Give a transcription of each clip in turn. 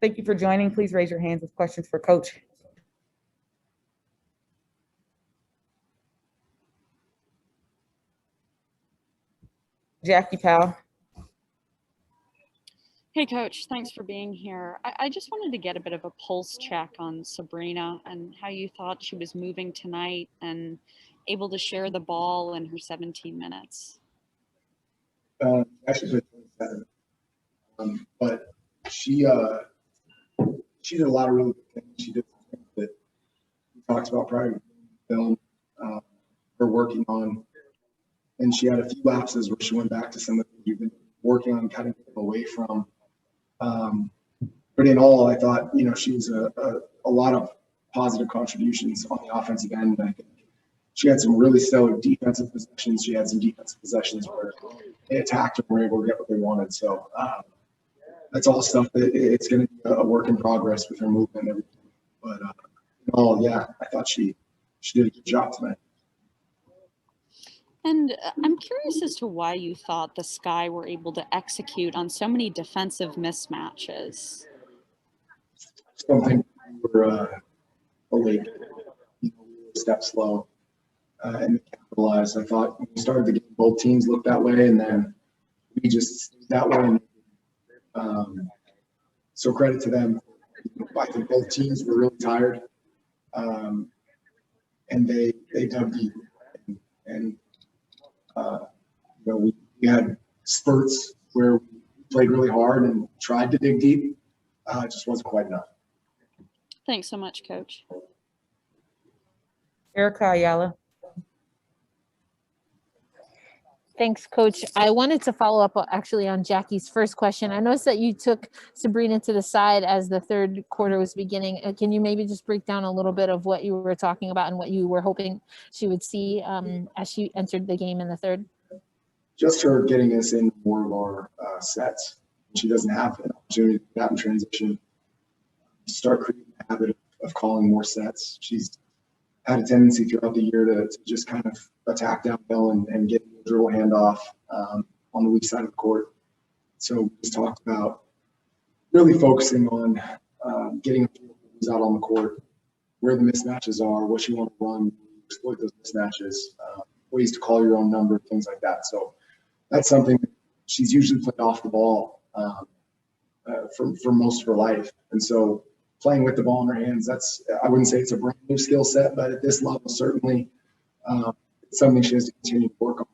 Thank you for joining. Please raise your hands with questions for Coach. Jackie Powell. Hey, Coach, thanks for being here. I just wanted to get a bit of a pulse check on Sabrina and how you thought she was moving tonight and able to share the ball in her 17 minutes. Actually, 27. But she did a lot of really good things. She did things that we talked about prior to the film, her working on, and she had a few lapses where she went back to some of the things we've been working on, kind of getting away from. But in all, I thought, she was a lot of positive contributions on the offensive end. And I think she had some really stellar defensive possessions. She had some defensive possessions where they attacked and were able to get what they wanted. So that's all stuff that it's going to be a work in progress with her movement and everything. But in all, yeah, I thought she did a good job tonight. And I'm curious as to why you thought the Sky were able to execute on so many defensive mismatches. I just don't think we were late. We were a step slow and capitalized. I thought when we started the game, both teams looked that way, and then we just stayed that way. So credit to them. I think both teams were really tired, and they dug deep. And we had spurts where we played really hard and tried to dig deep. It just wasn't quite enough. Thanks so much, Coach. Erica Ayala. Thanks, Coach. I wanted to follow up actually on Jackie's first question. I noticed that you took Sabrina to the side as the third quarter was beginning. Can you maybe just break down a little bit of what you were talking about and what you were hoping she would see as she entered the game in the third? Just her getting us in more of our sets. She doesn't have an opportunity to have in transition. Start creating a habit of calling more sets. She's had a tendency throughout the year to just kind of attack downhill and get a dribble handoff on the weak side of the court. So we just talked about really focusing on getting things out on the court, where the mismatches are, what you want to run, exploit those mismatches, ways to call your own number, things like that. So that's something that she's usually played off the ball for most of her life. And so playing with the ball in her hands, I wouldn't say it's a brand new skill set, but at this level, certainly it's something she has to continue to work on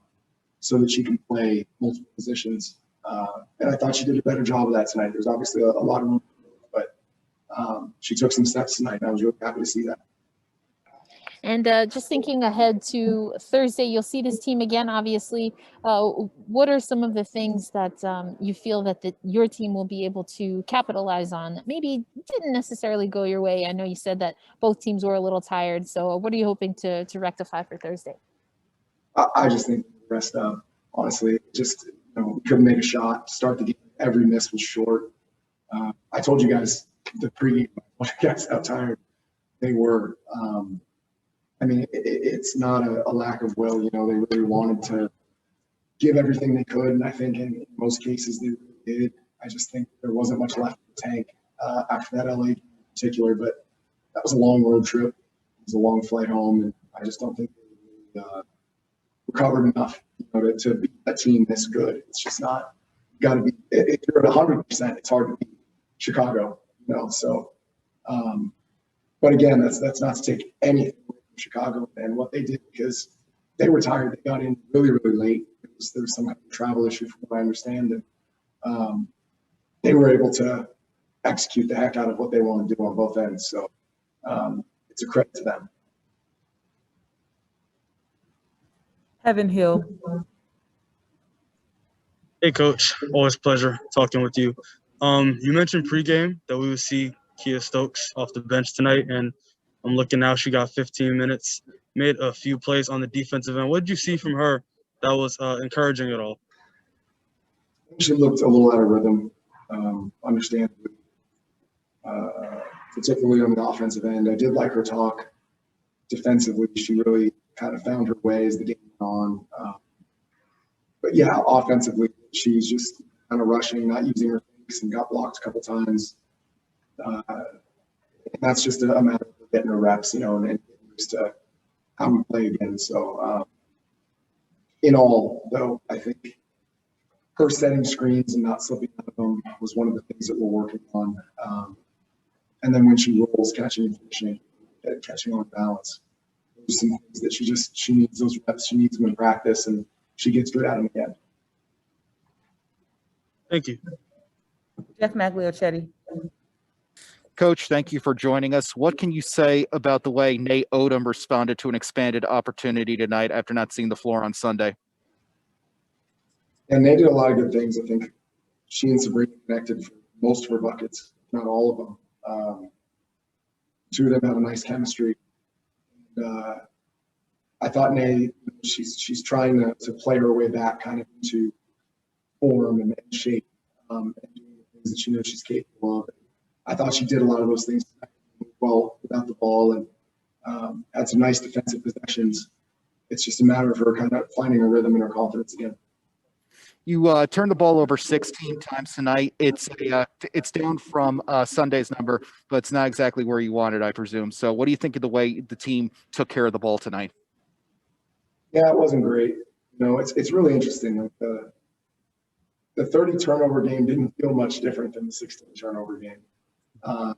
so that she can play multiple positions. And I thought she did a better job of that tonight. There's obviously a lot of room, but she took some steps tonight, and I was really happy to see that. And just thinking ahead to Thursday, you'll see this team again, obviously. What are some of the things that you feel that your team will be able to capitalize on that maybe didn't necessarily go your way? I know you said that both teams were a little tired. So what are you hoping to rectify for Thursday? I just think the rest up, honestly. Just, we couldn't make a shot to start the game. Every miss was short. I told you guys the pregame, how tired they were. I mean, it's not a lack of will. They really wanted to give everything they could, and I think in most cases they really did. I just think there wasn't much left in the tank after that LA game in particular, but that was a long road trip. It was a long flight home, and I just don't think they really recovered enough to beat a team this good. It's just not. You got to be. If you're at 100%, it's hard to beat Chicago. So, but again, that's not to take anything away from Chicago and what they did, because they were tired. They got in really, really late. There was some kind of travel issue, from what I understand, and they were able to execute the heck out of what they want to do on both ends. So it's a credit to them. Evan Hill. Hey, Coach. Always a pleasure talking with you. You mentioned pregame that we would see Kia Stokes off the bench tonight, and I'm looking now. She got 15 minutes, made a few plays on the defensive end. What did you see from her that was encouraging at all? She looked a little out of rhythm, understandably, particularly on the offensive end. I did like her talk defensively. She really kind of found her way as the game went on. But yeah, offensively, she was just kind of rushing, not using her fakes, and got blocked a couple times. And that's just a matter of getting her reps, you know, and getting used to how we play again. So in all, though, I think her setting screens and not slipping out of them was one of the things that we're working on. And then when she rolls, catching and finishing, catching on balance. There's some things that she needs those reps. She needs them in practice, and she gets good at them again. Thank you. Jeff Magliochetti. Coach, thank you for joining us. What can you say about the way Nate Odom responded to an expanded opportunity tonight after not seeing the floor on Sunday? And they did a lot of good things. I think she and Sabrina connected for most of her buckets, not all of them. Two of them have a nice chemistry. And, I thought Nate, she's trying to play her way back kind of into form and shape, and doing the things that she knows she's capable of. I thought she did a lot of those things well without the ball, and had some nice defensive possessions. It's just a matter of her kind of finding her rhythm and her confidence again. You turned the ball over 16 times tonight. It's down from Sunday's number, but it's not exactly where you wanted, I presume. So what do you think of the way the team took care of the ball tonight? Yeah, it wasn't great. You know, it's really interesting. Like the 30 turnover game didn't feel much different than the 16 turnover game. You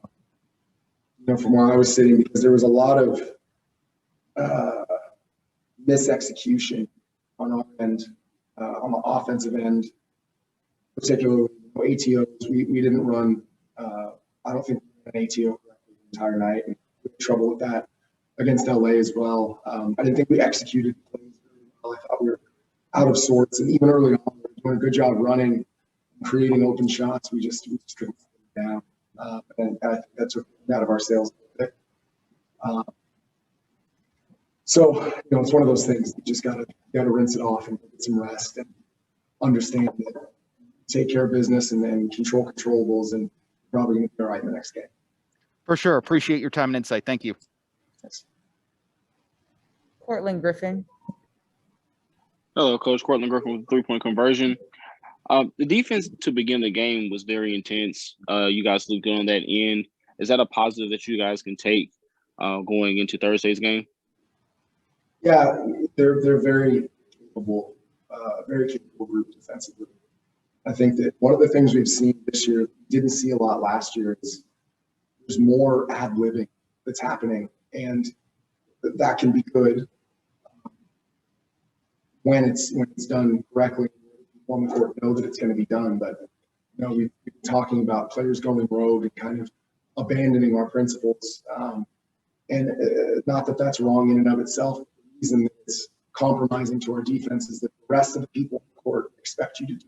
know, from where I was sitting, because there was a lot of misexecution on our end, on the offensive end, particularly ATOs. We didn't run. I don't think we ran ATO correctly the entire night, and we had trouble with that against LA as well. I didn't think we executed plays very well. I thought we were out of sorts, and even early on, we were doing a good job running and creating open shots. We just couldn't get down, and I think that took it out of our sales a bit. So, you know, it's one of those things. You just gotta rinse it off and get some rest and understand that take care of business and then control controllables, and probably gonna be all right in the next game. For sure. Appreciate your time and insight. Thank you. Thanks. Cortland Griffin. Hello, Coach. Cortland Griffin with three-point conversion. The defense to begin the game was very intense. You guys looked good on that end. Is that a positive that you guys can take going into Thursday's game? Yeah, they're very capable group defensively. I think that one of the things we've seen this year, didn't see a lot last year, is there's more ad-libbing that's happening, and that can be good when it's done correctly. People on the court know that it's going to be done, but you know, we've been talking about players going rogue and kind of abandoning our principles, and not that that's wrong in and of itself. The reason it's compromising to our defense is that the rest of the people on the court expect you to do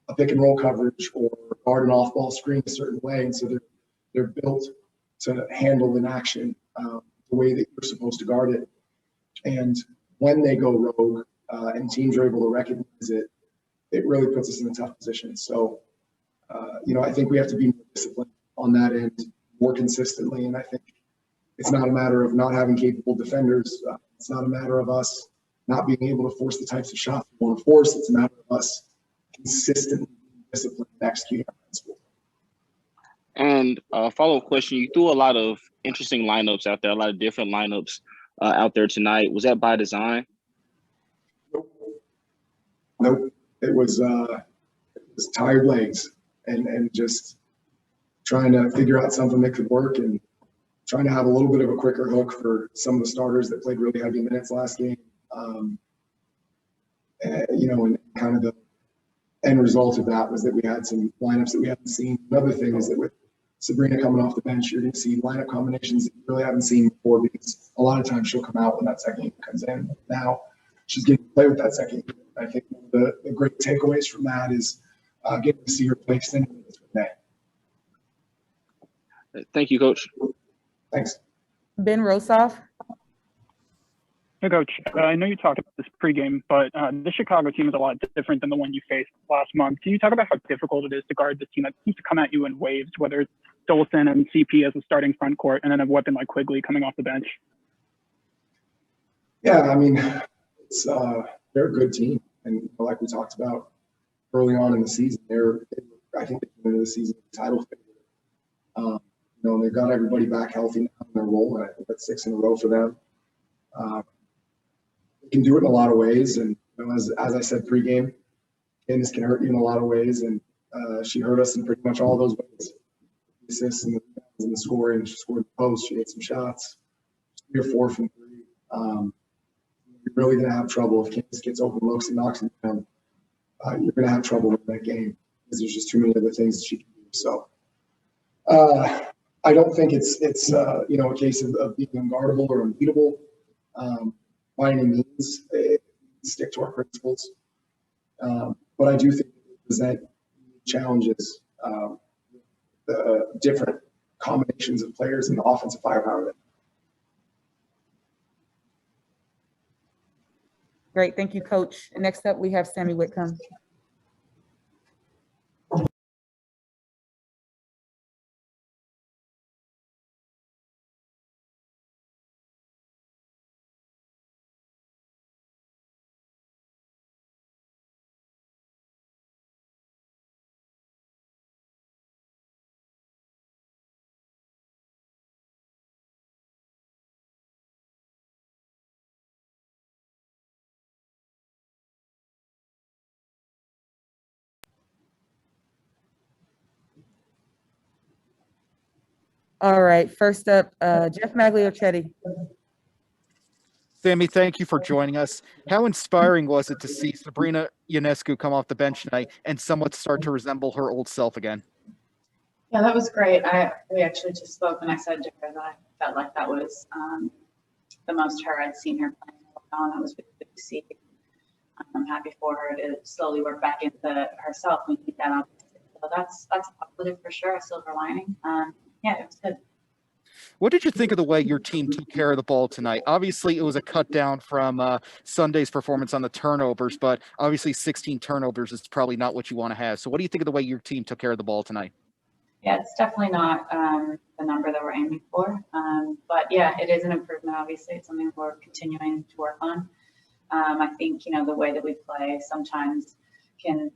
a pick and roll coverage or guard an off-ball screen a certain way, and so they're built to handle an action the way that you're supposed to guard it. And when they go rogue and teams are able to recognize it, it really puts us in a tough position. So, you know, I think we have to be more disciplined on that end more consistently. And I think it's not a matter of not having capable defenders. It's not a matter of us not being able to force the types of shots we want to force. It's a matter of us consistently being disciplined and executing our principles. And a follow-up question, you threw a lot of interesting lineups out there, a lot of different lineups out there tonight. Was that by design? Nope. It was tired legs and just trying to figure out something that could work and trying to have a little bit of a quicker hook for some of the starters that played really heavy minutes last game. You know, and kind of the end result of that was that we had some lineups that we haven't seen. Another thing is that with Sabrina coming off the bench, you're going to see lineup combinations that you really haven't seen before, because a lot of times she'll come out when that second unit comes in. Now she's getting to play with that second unit. I think the great takeaways from that is getting to see her play extended minutes for the day. Thank you, Coach. Thanks. Ben Rosoff. Hey, Coach. I know you talked about this pregame, but the Chicago team is a lot different than the one you faced last month. Can you talk about how difficult it is to guard this team that seems to come at you in waves, whether it's Dolson and CP as a starting front court and then a weapon like Quigley coming off the bench? Yeah, I mean, it's they're a good team, and like we talked about early on in the season, I think they came into the season title favorite. they've got everybody back healthy now in their role, and I think that's 6 in a row for them. You can do it in a lot of ways, and as I said pregame, Candace can hurt you in a lot of ways, and she hurt us in pretty much all those ways. The assists and the scoring. She scored the post. She hit some shots. 3 or 4 from 3. You're really going to have trouble if Candace gets open looks and knocks them down. You're going to have trouble with that game because there's just too many other things that she can do. So I don't think it's a case of being unguardable or unbeatable by any means. Stick to our principles, but I do think we present challenges, the different combinations of players and the offensive firepower. Great, thank you, Coach. Next up, we have Sami Whitcomb. All right, first up, Jeff Magliochetti. Sami, thank you for joining us. How inspiring was it to see Sabrina Ionescu come off the bench tonight and somewhat start to resemble her old self again? Yeah, that was great. We actually just spoke and I said to her that I felt like that was the most her I'd seen her playing in a while, and that was good to see. I'm happy for her to slowly work back into herself. We need that obviously. So that's a positive for sure, a silver lining. Yeah, it was good. What did you think of the way your team took care of the ball tonight? Obviously, it was a cut down from Sunday's performance on the turnovers, but obviously 16 turnovers is probably not what you want to have. So what do you think of the way your team took care of the ball tonight? Yeah, it's definitely not the number that we're aiming for. But yeah, it is an improvement, obviously. It's something we're continuing to work on. I think, the way that we play sometimes can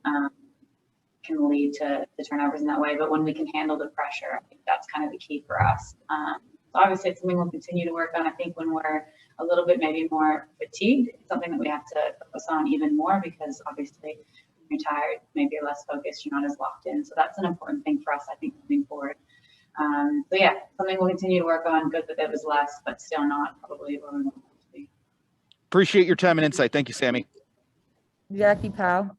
lead to the turnovers in that way. But when we can handle the pressure, I think that's kind of the key for us. So obviously it's something we'll continue to work on. I think when we're a little bit maybe more fatigued, it's something that we have to focus on even more, because obviously when you're tired, maybe you're less focused, you're not as locked in. So that's an important thing for us, I think, moving forward. So yeah, something we'll continue to work on. Good that it was less, but still not probably where we want it to be. Appreciate your time and insight. Thank you, Sami. Jackie Powell.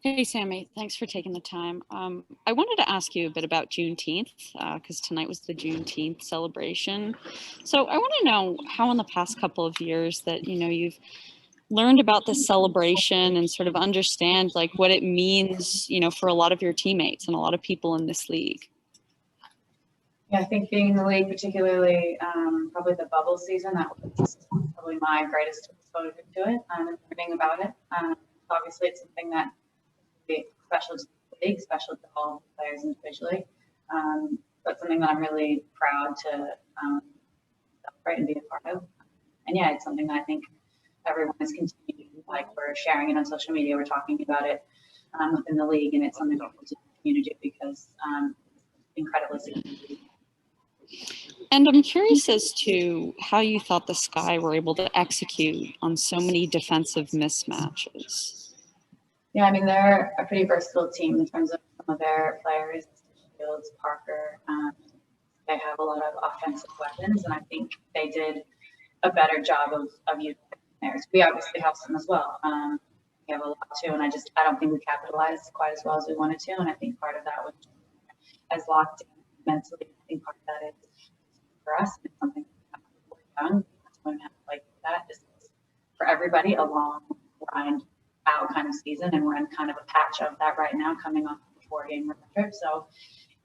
Hey, Sami, thanks for taking the time. I wanted to ask you a bit about Juneteenth, because tonight was the Juneteenth celebration. So I want to know how in the past couple of years that, you've learned about this celebration and sort of understand like what it means, for a lot of your teammates and a lot of people in this league. Yeah, I think being in the league, particularly probably the bubble season, that was probably my greatest exposure to it and learning about it. Obviously, it's something that is special to the league, special to all players individually, but something that I'm really proud to celebrate and be a part of. And yeah, it's something that I think everyone is continuing, like we're sharing it on social media, we're talking about it within the league, and it's something that we'll continue to do because it's incredibly significant. And I'm curious as to how you thought the Sky were able to execute on so many defensive mismatches. Yeah, I mean, they're a pretty versatile team in terms of some of their players, Fields, Parker. They have a lot of offensive weapons, and I think they did a better job of using theirs. We obviously have some as well. We have a lot too, and I don't think we capitalized quite as well as we wanted to, and I think part of that was as locked in mentally. I think part of that is for us, it's something that we're young. Like that is for everybody a long grind out kind of season, and we're in kind of a patch of that right now, coming off of a 4-game road trip. So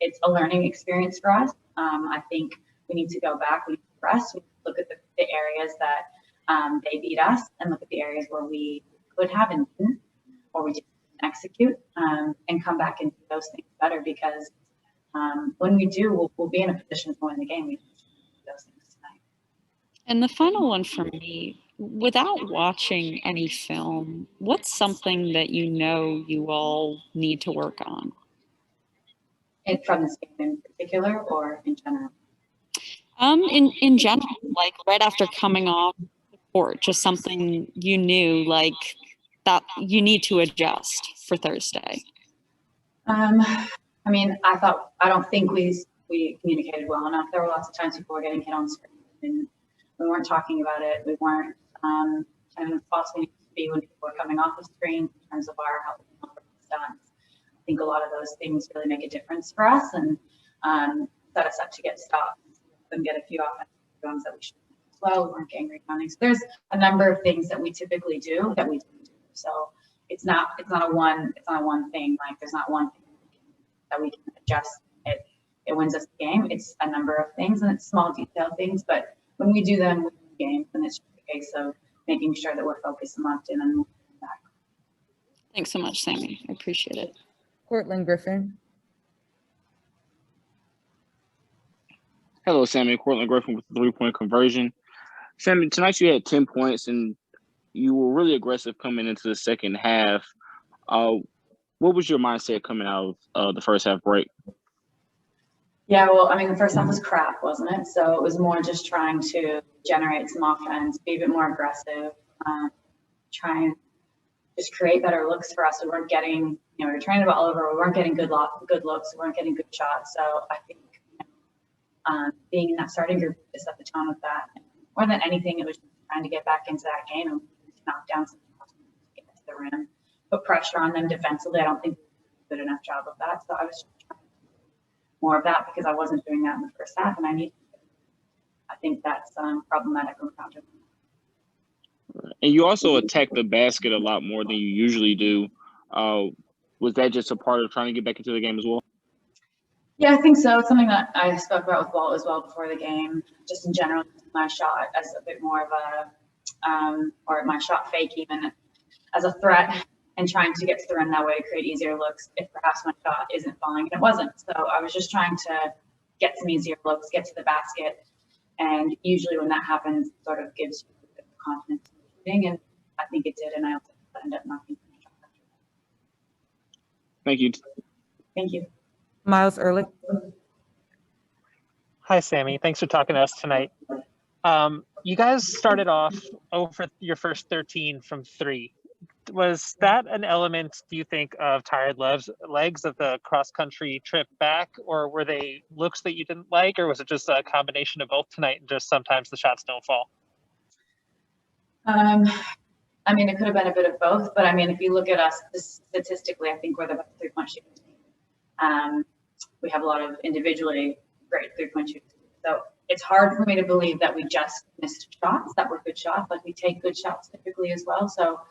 it's a learning experience for us. I think we need to go back, we need to rest, we need to look at the areas that they beat us, and look at the areas where we could have and didn't, or we didn't execute, and come back and do those things better, because when we do, we'll be in a position to win the game. We can do those things tonight. And the final one for me, without watching any film, what's something that you all need to work on? from this game in particular or in general? In general, like right after coming off the court, just something you knew like that you need to adjust for Thursday. I mean, I don't think we communicated well enough. There were lots of times people were getting hit on screen and we weren't talking about it. We weren't kind of fast we need to be when people were coming off the screen in terms of our helping stunts. I think a lot of those things really make a difference for us and set us up to get stops and get a few offensive rebounds that we should as well. We weren't getting rebounding. So there's a number of things that we typically do that we didn't do. So it's not a one thing. Like there's not one thing that we can adjust. It wins us the game. It's a number of things and it's small detail things, but when we do them with the games, then it's just a case of making sure that we're focused and locked in and moving back. Thanks so much, Sami. I appreciate it. Cortland Griffin. Hello, Sami. Cortland Griffin with the 3-point conversion. Sami, tonight you had 10 points and you were really aggressive coming into the second half. What was your mindset coming out of the first half break? Yeah, well, I mean, the first half was crap, wasn't it? So it was more just trying to generate some offense, be a bit more aggressive, try and just create better looks for us. We weren't getting, we were turning the ball over. We weren't getting good looks. We weren't getting good shots. So I think being in that starting group to set the tone with that. More than anything, it was just trying to get back into that game and knock down some shots to get to the rim, put pressure on them defensively. I don't think we did a good enough job of that. So I was trying to do more of that because I wasn't doing that in the first half, and I think that's problematic on the counter. And you also attack the basket a lot more than you usually do. Was that just a part of trying to get back into the game as well? Yeah, I think so. It's something that I spoke about with Walt as well before the game. Just in general, my shot as a bit more of a, or my shot fake even as a threat and trying to get to the rim that way to create easier looks if perhaps my shot isn't falling, and it wasn't. So I was just trying to get some easier looks, get to the basket, and usually when that happens, it sort of gives you a bit of confidence in shooting, and I think it did, and I also ended up knocking my shot after that. Thank you. Thank you. Miles Ehrlich. Hi, Sami. Thanks for talking to us tonight. You guys started off over your first 13 from 3. Was that an element, do you think, of tired legs of the cross-country trip back, or were they looks that you didn't like, or was it just a combination of both tonight and just sometimes the shots don't fall? I mean, it could have been a bit of both, but I mean, if you look at us statistically, I think we're the best three-point shooting team. We have a lot of individually great three-point shooters. So it's hard for me to believe that we just missed shots that were good shots. Like we take good shots typically as well. So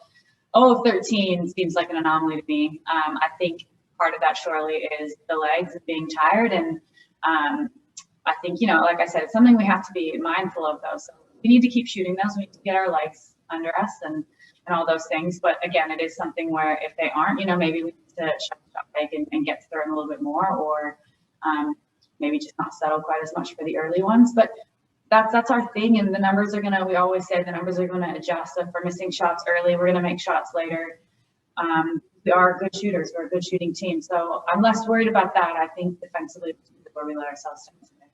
0 of 13 seems like an anomaly to me. I think part of that surely is the legs and being tired. And I think, like I said, it's something we have to be mindful of though. So we need to keep shooting those. We need to get our legs under us and all those things. But again, it is something where if they aren't, maybe we need to shut fake and get to the rim a little bit more, or maybe just not settle quite as much for the early ones. But that's our thing, and the numbers are we always say the numbers are gonna adjust. So if we're missing shots early, we're gonna make shots later. We are good shooters, we're a good shooting team. So I'm less worried about that. I think defensively where we let ourselves down today.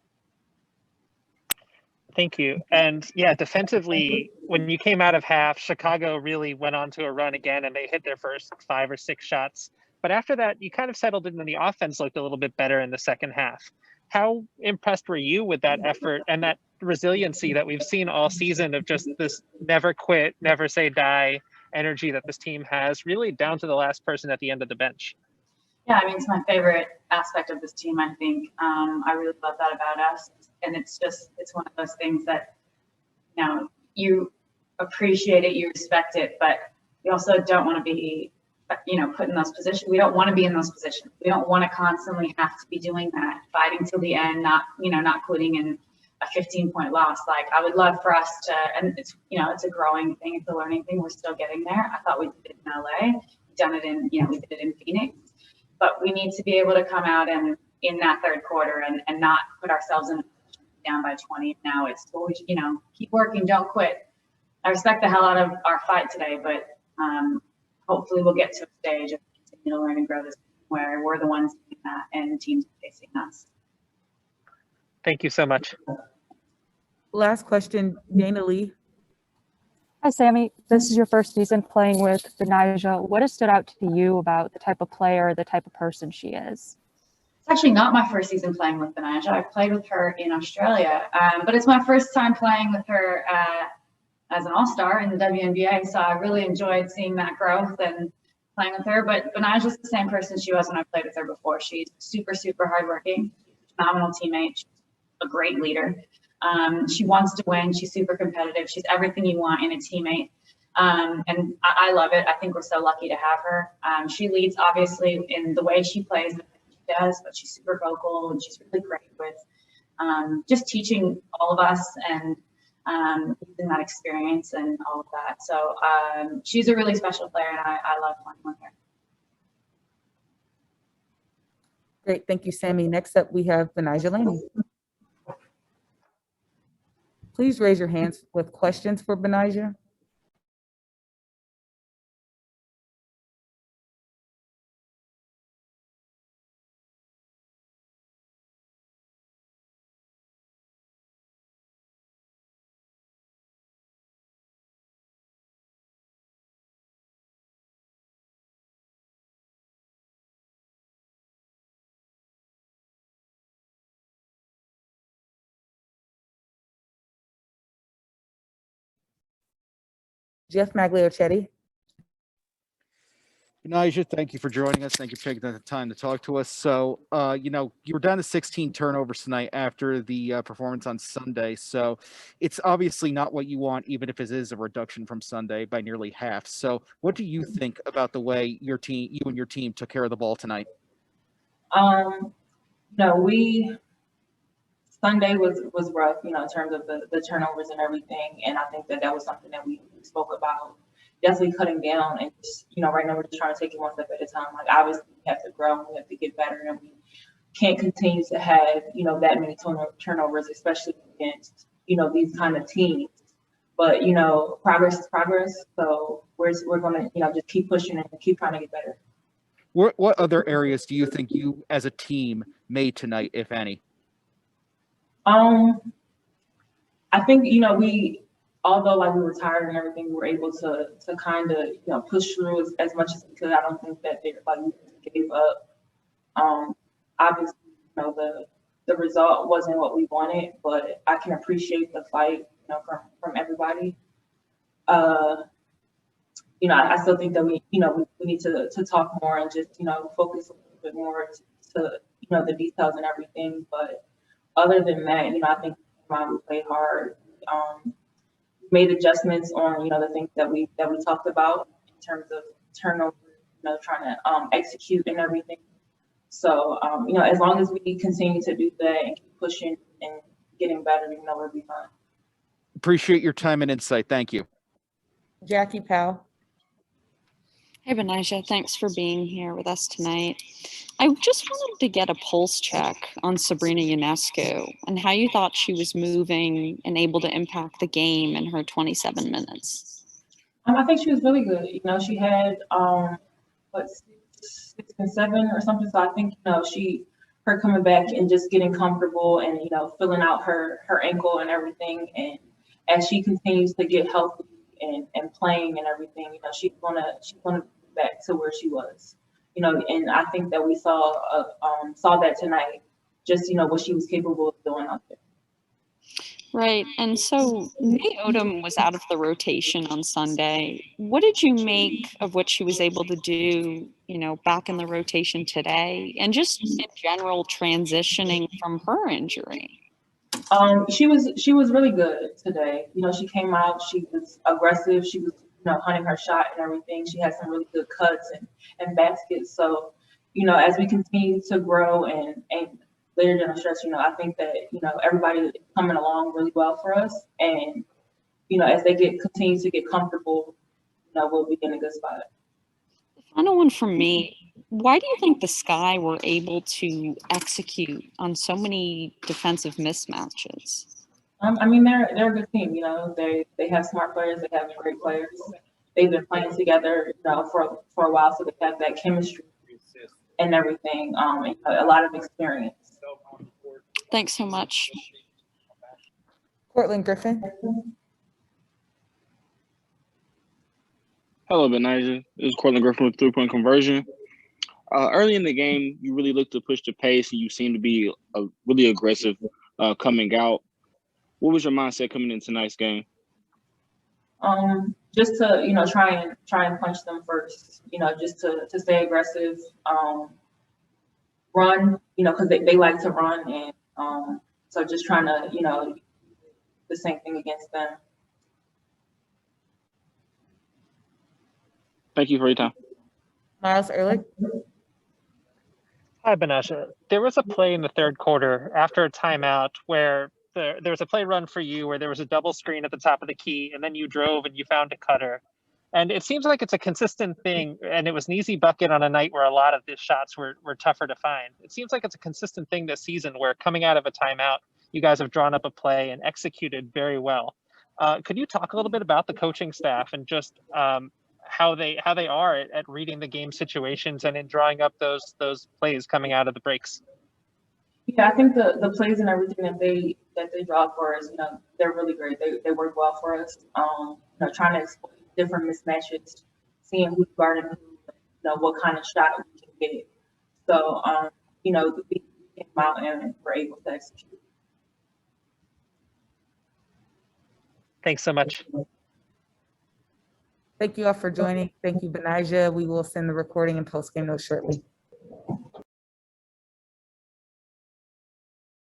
Thank you. And yeah, defensively, when you came out of half, Chicago really went on to a run again and they hit their first 5 or 6 shots. But after that, you kind of settled in and the offense looked a little bit better in the second half. How impressed were you with that effort and that resiliency that we've seen all season of just this never quit, never say die energy that this team has, really down to the last person at the end of the bench? Yeah, I mean, it's my favorite aspect of this team, I think. I really love that about us. And it's one of those things that, you appreciate it, you respect it, but you also don't want to be, put in those positions. We don't want to be in those positions. We don't want to constantly have to be doing that, fighting till the end, not quitting in a 15-point loss. Like I would love for us to, and it's, it's a growing thing, it's a learning thing. We're still getting there. I thought we did it in LA, we've done it in, we did it in Phoenix, but we need to be able to come out and in that third quarter and not put ourselves in down by 20. Now it's always, keep working, don't quit. I respect the hell out of our fight today, but hopefully we'll get to a stage of continue to learn and grow this. where we're the ones doing that and teams facing us. Thank you so much. Last question, Dana Lee. Hi, Sami. This is your first season playing with Betnijah. What has stood out to you about the type of player, the type of person she is? It's actually not my first season playing with Betnijah. I played with her in Australia, but it's my first time playing with her as an all-star in the WNBA. So I really enjoyed seeing that growth and playing with her. But Betnijah's the same person she was when I played with her before. She's super, super hardworking, phenomenal teammate, she's a great leader. She wants to win. She's super competitive. She's everything you want in a teammate. And I love it. I think we're so lucky to have her. She leads, obviously, in the way she plays, she does, but she's super vocal and she's really great with just teaching all of us and using that experience and all of that. So she's a really special player, and I love playing with her. Great, thank you, Sami. Next up, we have Betnijah Laney. Please raise your hands with questions for Betnijah. Jeff Magliochetti. Betnijah, thank you for joining us. Thank you for taking the time to talk to us. So, you know, you were down to 16 turnovers tonight after the performance on Sunday. So it's obviously not what you want, even if it is a reduction from Sunday by nearly half. So what do you think about the way you and your team took care of the ball tonight? No, Sunday was rough, you know, in terms of the turnovers and everything. And I think that was something that we spoke about, definitely cutting down. And just, you know, right now we're just trying to take it one step at a time. Like, obviously we have to grow and we have to get better, and we can't continue to have, you know, that many turnovers, especially against, you know, these kind of teams. But, you know, progress is progress. So we're going to, you know, just keep pushing and keep trying to get better. What other areas do you think you as a team made tonight, if any? I think, you know, although like we were tired and everything, we were able to kind of, you know, push through as much as we could. I don't think that we gave up. Obviously, you know, the result wasn't what we wanted, but I can appreciate the fight, you know, from everybody. You know, I still think that we need to talk more and just, you know, focus a little bit more to you know, the details and everything. But other than that, you know, I think we played hard. Made adjustments on, you know, the things that we talked about in terms of turnover, you know, trying to execute and everything. So, you know, as long as we continue to do that and keep pushing and getting better, you know, we'll be fine. Appreciate your time and insight. Thank you. Jackie Powell. Hey, Betnijah, thanks for being here with us tonight. I just wanted to get a pulse check on Sabrina Ionescu and how you thought she was moving and able to impact the game in her 27 minutes. I think she was really good. You know, she had, 6 and 7 or something. So I think, you know, her coming back and just getting comfortable and, you know, filling out her ankle and everything. And as she continues to get healthy and playing and everything, you know, she's gonna be back to where she was. You know, and I think that we saw that tonight, just, you know, what she was capable of doing out there. Right. And so May Odom was out of the rotation on Sunday. What did you make of what she was able to do, you know, back in the rotation today, and just in general transitioning from her injury? She was really good today. You know, she came out, she was aggressive, she was, you know, hunting her shot and everything. She had some really good cuts and baskets. So, you know, as we continue to grow and later down the stretch, you know, I think that, you know, everybody is coming along really well for us. And, you know, as they continue to get comfortable, you know, we'll be in a good spot. The final one from me. Why do you think the Sky were able to execute on so many defensive mismatches? I mean, they're a good team. You know, they have smart players. They have great players. They've been playing together, you know, for a while, so they have that chemistry. and everything, and a lot of experience. Thanks so much. Cortland Griffin. Hello, Betnijah. This is Cortland Griffin with 3-point conversion. Early in the game, you really looked to push the pace, and you seemed to be really aggressive coming out. What was your mindset coming into tonight's game? Just to try and punch them first. Just to stay aggressive, run. Because they like to run, and so just trying to the same thing against them. Thank you for your time. Miles Ehrlich. Hi, Betnijah. There was a play in the third quarter after a timeout where there was a play run for you where there was a double screen at the top of the key, and then you drove and you found a cutter. And it seems like it's a consistent thing, and it was an easy bucket on a night where a lot of the shots were tougher to find. It seems like it's a consistent thing this season where coming out of a timeout, you guys have drawn up a play and executed very well. Could you talk a little bit about the coaching staff and just how they are at reading the game situations and in drawing up those plays coming out of the breaks? Yeah, I think the plays and everything that they draw for us, they're really great. They work well for us. Trying to exploit different mismatches, seeing who's guarding who, what kind of shot we can get. So, we came out and we're able to execute. Thanks so much. Thank you all for joining. Thank you, Betnijah. We will send the recording and post game notes shortly.